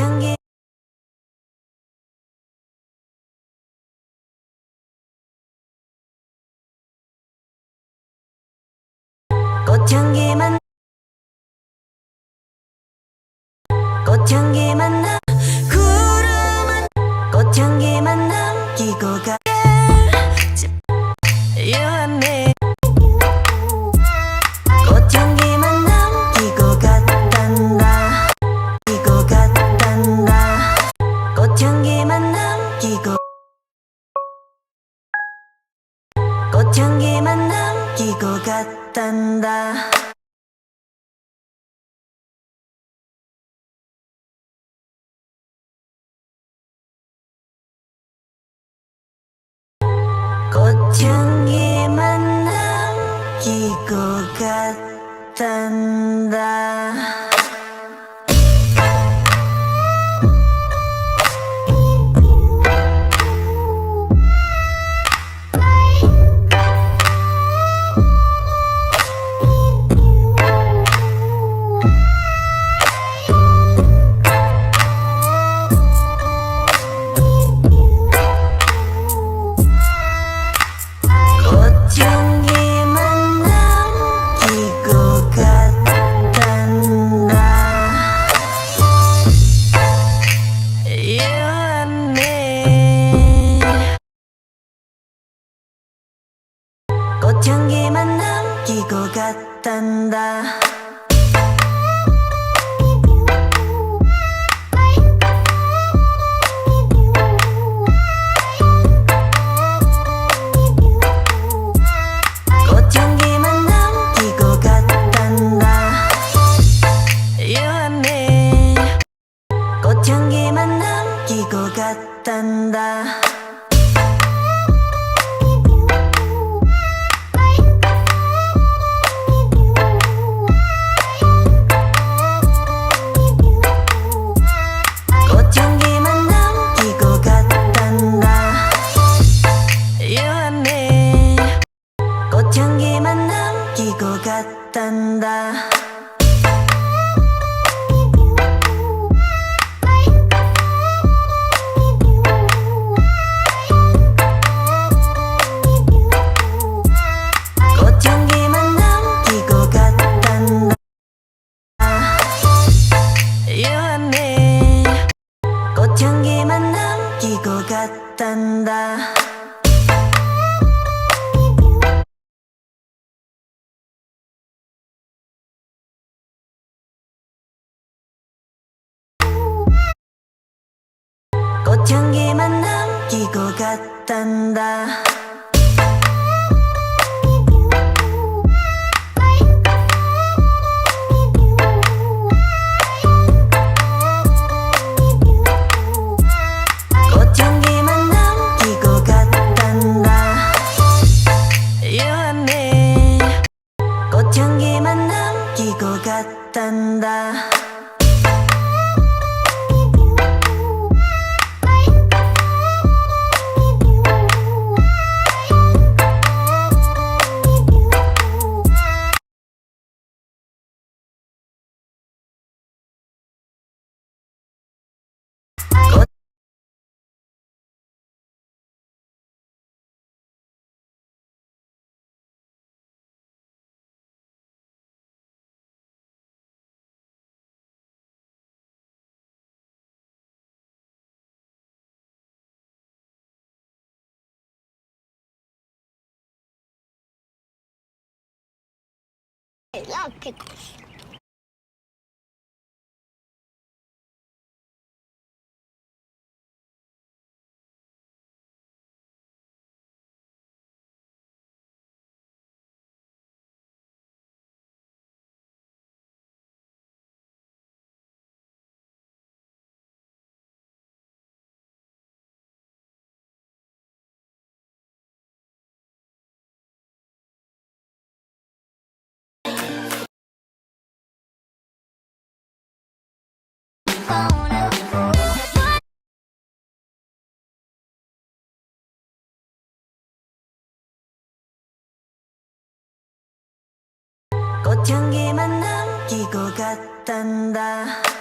꽃향기 꽃향기만 꽃향기만 구름은 꽃향기만 남기고 가 You and me 꽃향기만 남기고 갔단다 이고 갔단다 꽃향기만 남기고 꽃향기만 남기고 갔단다 꽃향기만 남기고 갔단다 꽃향기만 남기고 갔단다 You and me 꽃향기만 남기고 갔단다 꽃향기만 남기고 갔단다 You and me 꽃향기만 남기고 갔단다 꽃향기만 남기고 갔단다 You and me 꽃향기만 남기고 갔단다 꽃향기만 남기고 갔단다 You and me 꽃향기만 남기고 갔단다 꽃향기만 남기고 갔단다 꽃향기만 남기고 갔단다 You and me 꽃향기만 남기고 갔단다 I love pickles. 꽃향기만 남기고 갔단다